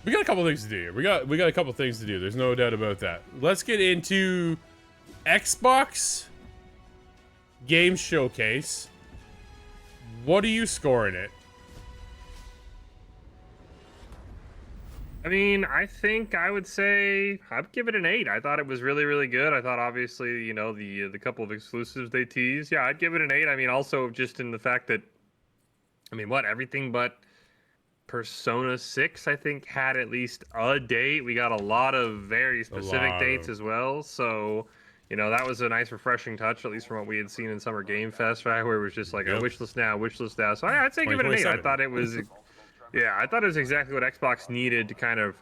We got a couple things to do here. We got a couple things to do. There's no doubt about that. Let's get into Xbox Game Showcase. What are you scoring it? I mean, I think I would say I'd give it an 8. I thought it was really, really good. I thought obviously, you know, the couple of exclusives they teased. Yeah, I'd give it an 8. I mean, also just in the fact that, I mean, everything but Persona 6, I think, had at least a date. We got a lot of very specific dates as well. So, you know, that was a nice, refreshing touch, at least from what we had seen in Summer Game Fest, right? Where it was just like a wish list now, wish list now. So I'd say give it an 8. I thought it was, yeah, I thought it was exactly what Xbox needed to kind of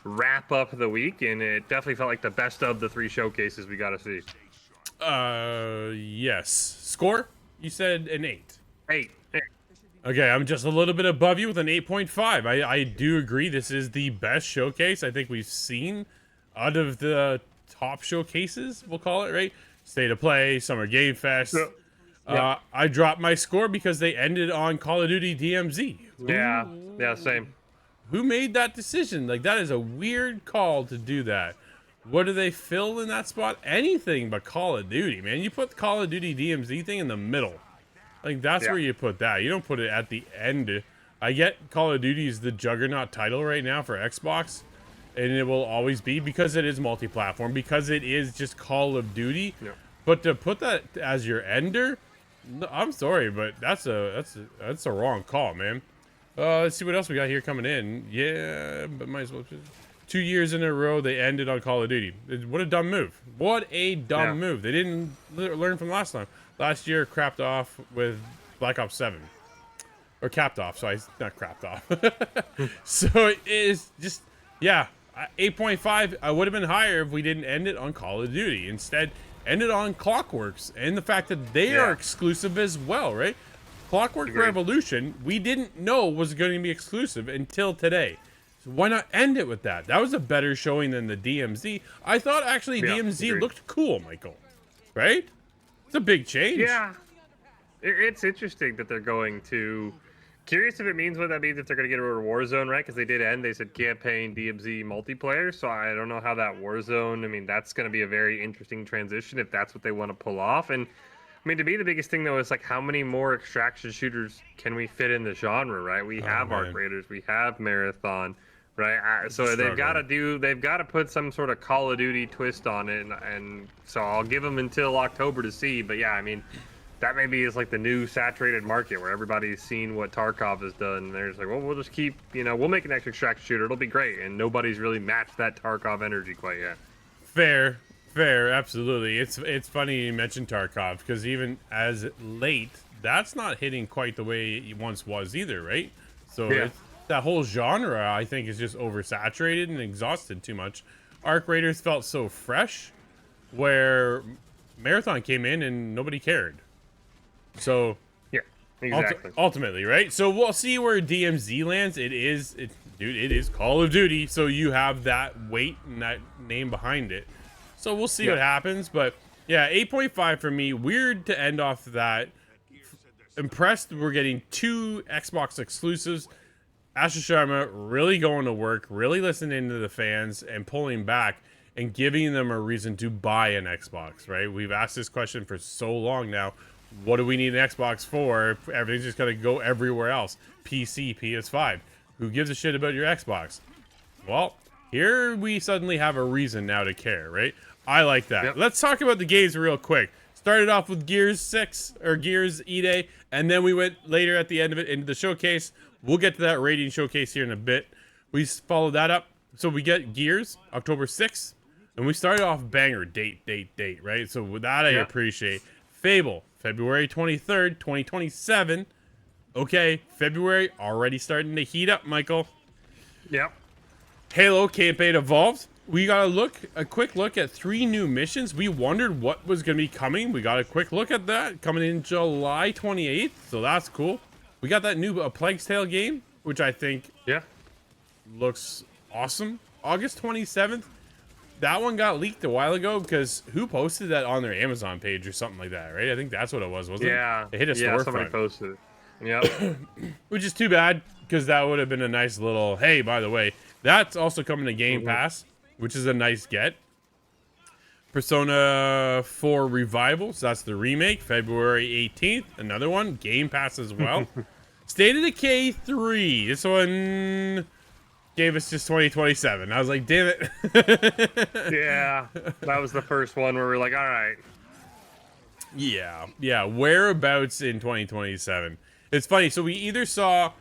wrap up the week. And it definitely felt like the best of the 3 showcases we got to see. Yes. Score? You said an 8. 8. Okay, I'm just a little bit above you with an 8.5. I do agree this is the best showcase I think we've seen out of the top showcases, we'll call it, right? State of Play, Summer Game Fest. Yeah. I dropped my score because they ended on Call of Duty DMZ. Yeah, same. Who made that decision? Like, that is a weird call to do that. What do they fill in that spot? Anything but Call of Duty, man. You put the Call of Duty DMZ thing in the middle. Like, that's where you put that. You don't put it at the end. I get Call of Duty is the juggernaut title right now for Xbox, and it will always be because it is multi-platform, because it is just Call of Duty. Yeah. But to put that as your ender, I'm sorry, but that's a wrong call, man. Let's see what else we got here coming in. Yeah, but might as well just 2 years in a row they ended on Call of Duty. What a dumb move. What a dumb move. They didn't learn from last time. Last year, crapped off with Black Ops 7. Or capped off, so not crapped off. So it is just, yeah, 8.5. I would have been higher if we didn't end it on Call of Duty. Instead, ended on Clockworks. And the fact that they are exclusive as well, right? Clockwork Revolution, we didn't know was going to be exclusive until today. So why not end it with that? That was a better showing than the DMZ. I thought actually DMZ looked cool, Michael. Right? It's a big change. Yeah. It's interesting that they're going to... Curious if it means what that means if they're going to get rid of Warzone, right? Because they did end. They said campaign, DMZ, multiplayer. So I don't know how that Warzone... I mean, that's going to be a very interesting transition if that's what they want to pull off. And, I mean, to me, the biggest thing, though, is, like, how many more extraction shooters can we fit in the genre, right? We have Arc Raiders. We have Marathon. Right, so they've got to put some sort of Call of Duty twist on it, and so I'll give them until October to see. But yeah, I mean, that maybe is like the new saturated market where everybody's seen what Tarkov has done. And they're just like, well, we'll just keep, you know, we'll make an extra extraction shooter. It'll be great, and nobody's really matched that Tarkov energy quite yet. Fair, absolutely. It's funny you mentioned Tarkov because even as late, that's not hitting quite the way it once was either, right? So that whole genre, I think, is just oversaturated and exhausted too much. Arc Raiders felt so fresh, where Marathon came in and nobody cared. So, yeah, exactly. Ultimately, right? So we'll see where DMZ lands. It is Call of Duty, so you have that weight and that name behind it. So we'll see what happens. But yeah, 8.5 for me. Weird to end off that. Impressed we're getting 2 Xbox exclusives. Asher Sharma really going to work, really listening to the fans and pulling back and giving them a reason to buy an Xbox, right? We've asked this question for so long now. What do we need an Xbox for? Everything's just going to go everywhere else. PC, PS5. Who gives a shit about your Xbox? Well, here we suddenly have a reason now to care, right? I like that. Yep. Let's talk about the games real quick. Started off with Gears 6, or Gears E-Day, and then we went later at the end of it into the showcase. We'll get to that rating showcase here in a bit. We followed that up. So we get Gears, October 6th. And we started off banger, date, right? So with that, I appreciate. Fable, February 23rd, 2027. Okay, February already starting to heat up, Michael. Yep. Halo Campaign Evolved. We got a quick look at 3 new missions. We wondered what was going to be coming. We got a quick look at that coming in July 28th. So that's cool. We got that new A Plague's Tale game, which I think looks awesome. August 27th. That one got leaked a while ago because who posted that on their Amazon page or something like that, right? I think that's what it was, wasn't it? Yeah. It hit a storefront. Yeah, somebody posted it. Yep. Which is too bad because that would have been a nice little, hey, by the way, That's also coming to Game Pass, which is a nice get. Persona 4 Revival, so that's the remake, February 18th. Another one, Game Pass as well. State of Decay 3. This one gave us just 2027. I was like, damn it. Yeah, that was the first one where we're like, all right. Yeah, whereabouts in 2027? It's funny, so we either saw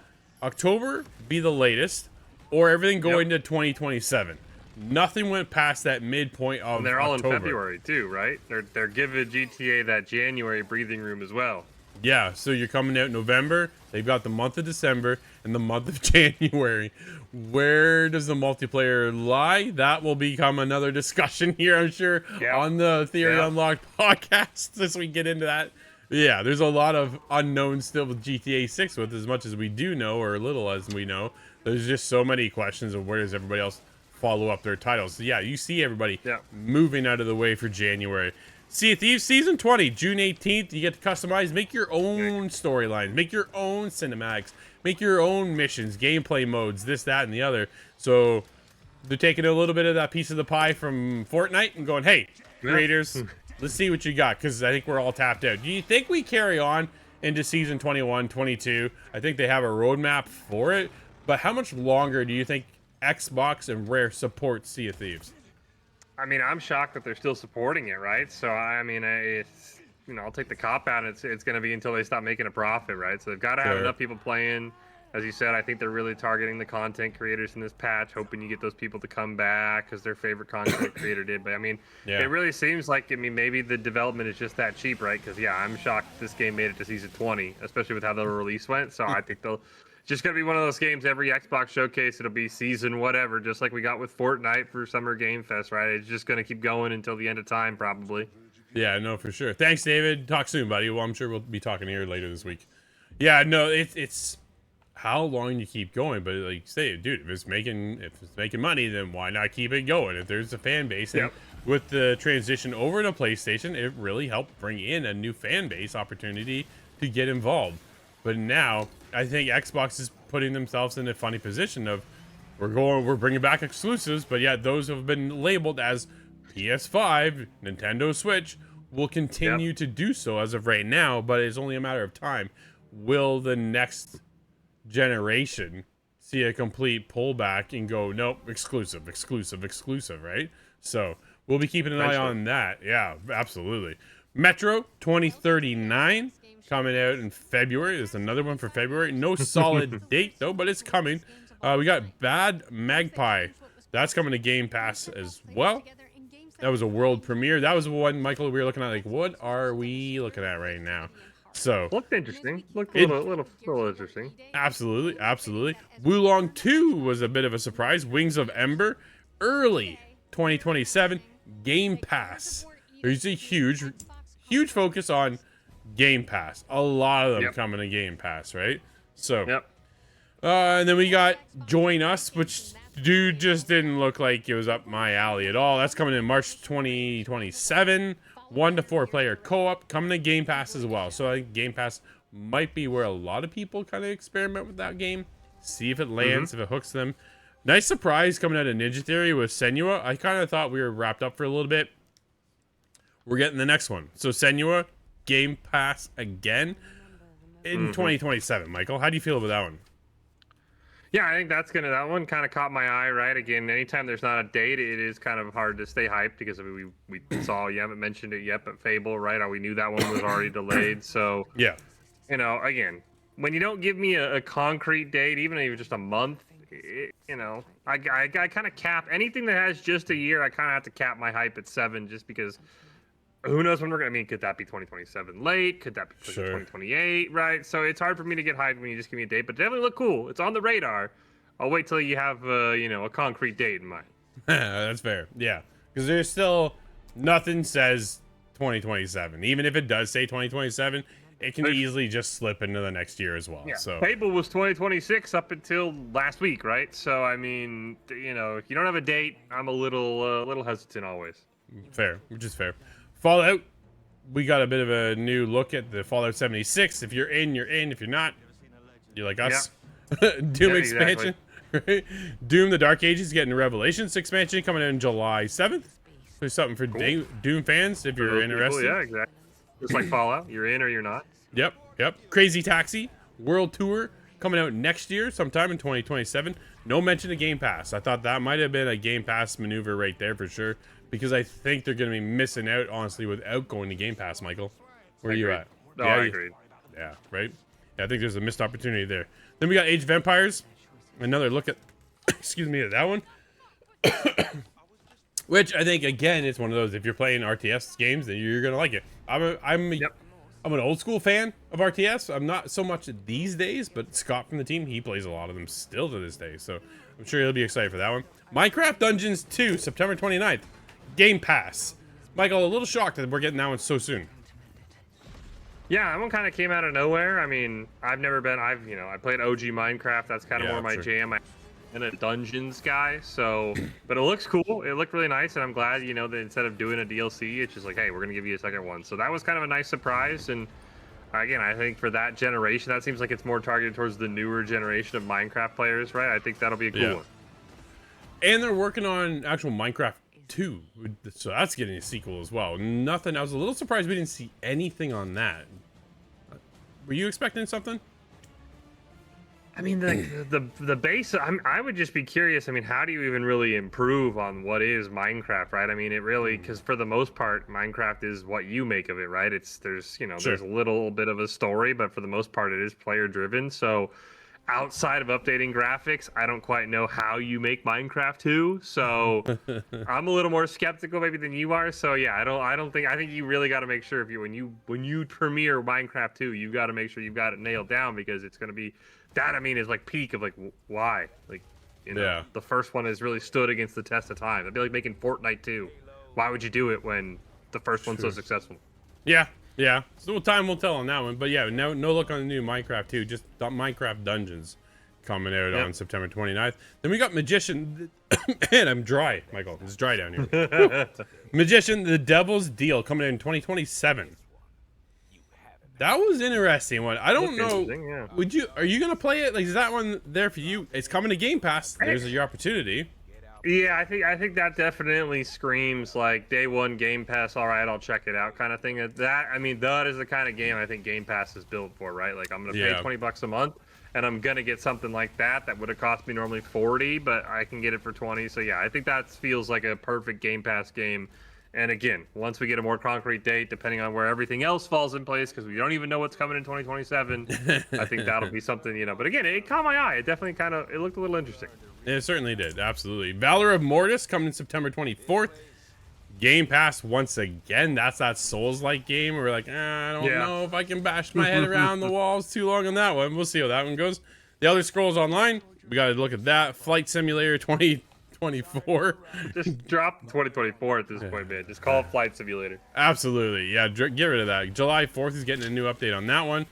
October be the latest, or everything going to 2027. Nothing went past that midpoint of And they're all October. in February too, right? They're giving GTA that January breathing room as well. Yeah, so you're coming out in November. They've got the month of December and the month of January. Where does the multiplayer lie? That will become another discussion here, I'm sure, on the Theory Unlocked podcast as we get into that. Yeah, there's a lot of unknowns still with GTA 6 with as much as we do know, or little as we know. There's just so many questions of where does everybody else follow up their titles. So yeah, you see everybody moving out of the way for January. Sea of Thieves Season 20, June 18th. You get to customize, make your own storylines, make your own cinematics, make your own missions, gameplay modes, this, that, and the other. So they're taking a little bit of that piece of the pie from Fortnite and going, hey, creators, let's see what you got, because I think we're all tapped out. Do you think we carry on into Season 21, 22? I think they have a roadmap for it, but how much longer do you think Xbox and Rare support Sea of Thieves? I mean, I'm shocked that they're still supporting it, right? So, I mean, it's, you know, I'll take the cop out. It's going to be until they stop making a profit, right? So they've got to have enough people playing. As you said, I think they're really targeting the content creators in this patch, hoping you get those people to come back because their favorite content creator did. But, I mean, it really seems like, I mean, maybe the development is just that cheap, right? Because, yeah, I'm shocked this game made it to Season 20, especially with how the release went. So I think they'll... Just gonna be one of those games. Every Xbox showcase, it'll be season whatever, just like we got with Fortnite for Summer Game Fest, right? It's just gonna keep going until the end of time, probably. Yeah, no, for sure. Thanks, David. Talk soon, buddy. Well, I'm sure we'll be talking here later this week. Yeah, no, it's how long you keep going, but like say, dude, if it's making money, then why not keep it going? If there's a fan base, and with the transition over to PlayStation, it really helped bring in a new fan base opportunity to get involved. But now, I think Xbox is putting themselves in a funny position of we're bringing back exclusives, but yet those who have been labeled as PS5, Nintendo Switch will continue to do so as of right now, but it's only a matter of time. Will the next generation see a complete pullback and go, nope, exclusive, right? So we'll be keeping an eye on that. Yeah, absolutely. Metro 2039. Coming out in February. There's another one for February. No solid date, though, but it's coming. We got Bad Magpie. That's coming to Game Pass as well. That was a world premiere. That was the one, Michael, we were looking at, like, what are we looking at right now? So looked interesting. Looked a little interesting. Absolutely. Wulong 2 was a bit of a surprise. Wings of Ember. Early 2027. Game Pass. There's a huge focus on Game Pass. A lot of them coming to Game Pass, right? So, and then we got Join Us, which dude just didn't look like it was up my alley at all. That's coming in March 2027. 1 to 4 player co-op coming to Game Pass as well. So I think Game Pass might be where a lot of people kind of experiment with that game. See if it lands, if it hooks them. Nice surprise coming out of Ninja Theory with Senua. I kind of thought we were wrapped up for a little bit. We're getting the next one. So Senua, Game Pass again in 2027. Michael, how do you feel about that one? Yeah, I think that one kind of caught my eye, right? Again, anytime there's not a date, it is kind of hard to stay hyped because I mean, we saw, you haven't mentioned it yet, but Fable, right? We knew that one was already delayed. So, yeah, you know, again, when you don't give me a concrete date, even if it's just a month, you know, I kind of cap anything that has just a year. I kind of have to cap my hype at 7 just because who knows when we're going to, I mean, could that be 2027 late? Could that be 2028, right? So it's hard for me to get hyped when you just give me a date, but definitely look cool. It's on the radar. I'll wait till you have, you know, a concrete date in mind. That's fair. Yeah. Because there's still nothing says 2027. Even if it does say 2027, it can easily just slip into the next year as well. Yeah. So Fable was 2026 up until last week, right? So, I mean, you know, if you don't have a date, I'm a little hesitant always. Fair, which is fair. Fallout, we got a bit of a new look at the Fallout 76. If you're in, you're in. If you're not, you're like us. Doom expansion. Right? Doom: The Dark Ages getting a Revelations expansion coming in July 7th. There's something for Doom fans if you're interested. Yeah, exactly. Just like Fallout, you're in or you're not. Yep. Crazy Taxi World Tour coming out next year, sometime in 2027. No mention of Game Pass. I thought that might have been a Game Pass maneuver right there for sure, because I think they're going to be missing out, honestly, without going to Game Pass, Michael. Where are you at? No, I agree. Yeah, right? Yeah, I think there's a missed opportunity there. Then we got Age of Empires. Another look at, excuse me, at that one. Which I think, again, it's one of those, if you're playing RTS games, then you're going to like it. I'm an old school fan of RTS. I'm not so much these days, but Scott from the team, he plays a lot of them still to this day. So I'm sure he'll be excited for that one. Minecraft Dungeons 2, September 29th. Game Pass. Michael, a little shocked that we're getting that one so soon. Yeah, that one kind of came out of nowhere. I mean, I played OG Minecraft. That's kind of more my jam. I'm a Dungeons guy, so, but it looks cool. It looked really nice, and I'm glad, that instead of doing a DLC, it's just like, hey, we're going to give you a second one. So that was kind of a nice surprise, and again, I think for that generation, that seems like it's more targeted towards the newer generation of Minecraft players, right? I think that'll be a cool one. And they're working on actual Minecraft 2, so that's getting a sequel as well. Nothing. I was a little surprised we didn't see anything on that. Were you expecting something? I mean, the base. I would just be curious. I mean, how do you even really improve on what is Minecraft, right? I mean, it really, because for the most part, Minecraft is what you make of it, right? There's a little bit of a story, but for the most part, it is player driven. So, outside of updating graphics, I don't quite know how you make Minecraft 2. So, I'm a little more skeptical maybe than you are. So yeah, I think you really got to make sure when you premiere Minecraft 2, you got to make sure you've got it nailed down, because it's going to be. That, I mean, is like peak of like, why? Like, the first one has really stood against the test of time. It'd be like making Fortnite 2. Why would you do it when the first one's so successful? Yeah. So time will tell on that one. But yeah, no look on the new Minecraft 2. Just Minecraft Dungeons coming out on September 29th. Then we got Magician. Man, I'm dry, Michael. It's dry down here. Magician, The Devil's Deal coming in 2027. That was interesting one. I don't know. Yeah. Are you gonna play it? Like, is that one there for you? It's coming to Game Pass. There's your opportunity. Yeah, I think that definitely screams like day one Game Pass. All right, I'll check it out, kind of thing. That is the kind of game I think Game Pass is built for, right? Like, I'm gonna pay $20 a month, and I'm gonna get something like that would have cost me normally $40, but I can get it for $20. So yeah, I think that feels like a perfect Game Pass game. And again, once we get a more concrete date, depending on where everything else falls in place, because we don't even know what's coming in 2027, I think that'll be something, But again, it caught my eye. It definitely it looked a little interesting. It certainly did. Absolutely. Valor of Mortis coming in September 24th. Game Pass once again. That's that Souls-like game where we're like, I don't know if I can bash my head around the walls too long on that one. We'll see how that one goes. The Elder Scrolls Online, we got to look at that. Flight Simulator 2024. Just drop 2024 at this point, man. Just call it Flight Simulator. Absolutely. Yeah, get rid of that. July 4th is getting a new update on that one.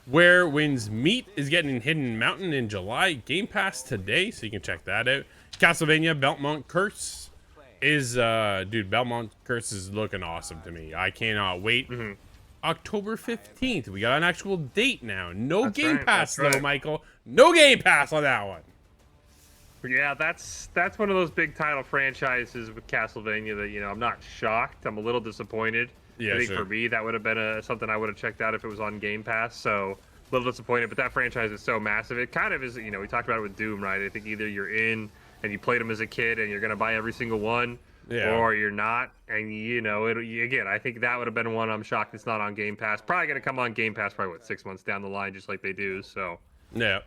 Where Winds Meet is getting Hidden Mountain in July. Game Pass today, so you can check that out. Castlevania Belmont Curse is, Belmont Curse is looking awesome to me. I cannot wait. October 15th. We got an actual date now. No Game Pass, though, Michael. No Game Pass on that one. Yeah, that's one of those big title franchises with Castlevania that, I'm not shocked. I'm a little disappointed. Yeah, I think for me, that would have been something I would have checked out if it was on Game Pass. So a little disappointed, but that franchise is so massive. It kind of is, we talked about it with Doom, right? I think either you're in and you played them as a kid and you're going to buy every single one, or you're not. And, again, I think that would have been one I'm shocked it's not on Game Pass. Probably going to come on Game Pass probably, 6 months down the line, just like they do. So Yeah.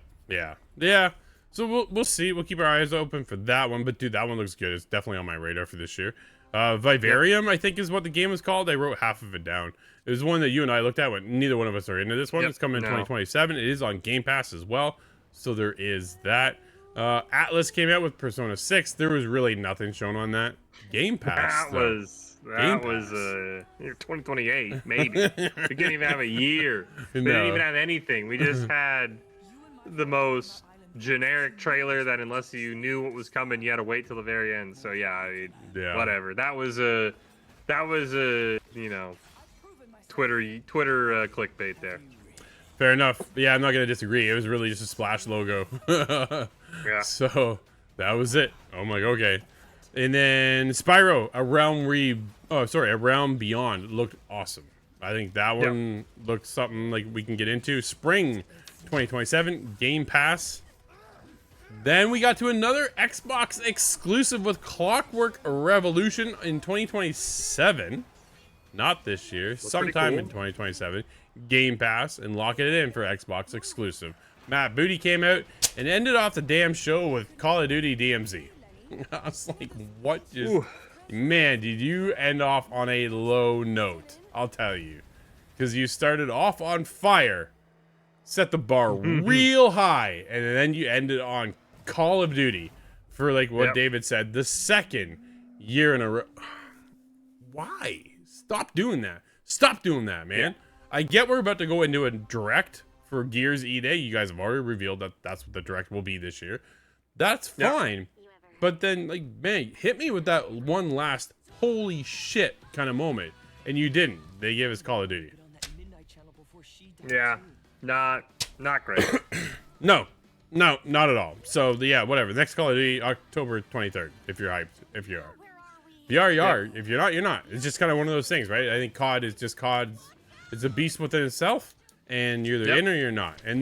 So we'll see. We'll keep our eyes open for that one. But, dude, that one looks good. It's definitely on my radar for this year. Vivarium, I think, is what the game is called. I wrote half of it down. It was one that you and I looked at when neither one of us are into this one. It's coming in 2027. It is on Game Pass as well. So there is that. Atlas came out with Persona 6. There was really nothing shown on that. Game Pass. That was 2028, maybe. We didn't even have a year. We didn't even have anything. We just had the most generic trailer that unless you knew what was coming, you had to wait till the very end. So whatever. That was a Twitter clickbait there. Fair enough. Yeah, I'm not gonna disagree. It was really just a Splash logo. Yeah. So that was it. Oh my, okay. And then Spyro, A Realm Beyond looked awesome. I think that one looked something like we can get into. Spring 2027, Game Pass. Then we got to another Xbox exclusive with Clockwork Revolution in 2027. Not this year, sometime in 2027. Game Pass, and locking it in for Xbox exclusive. Matt Booty came out and ended off the damn show with Call of Duty DMZ. I was like, what just... Ooh. Man, did you end off on a low note? I'll tell you. Because you started off on fire, set the bar real high, and then you ended on Call of Duty for, like what David said, the second year in a row. Why? Stop doing that. Stop doing that, man. I get we're about to go into a direct for Gears E-Day. You guys have already revealed that that's what the direct will be this year. That's fine. But then, like, man, hit me with that one last holy shit kind of moment. And you didn't. They gave us Call of Duty. Yeah. Not great. No, not at all. So, yeah, whatever. Next Call of Duty, October 23rd, if you're hyped. If you are. If you are, you are. If you're not, you're not. It's just kind of one of those things, right? I think COD is just COD. It's a beast within itself, and you're either in or you're not. And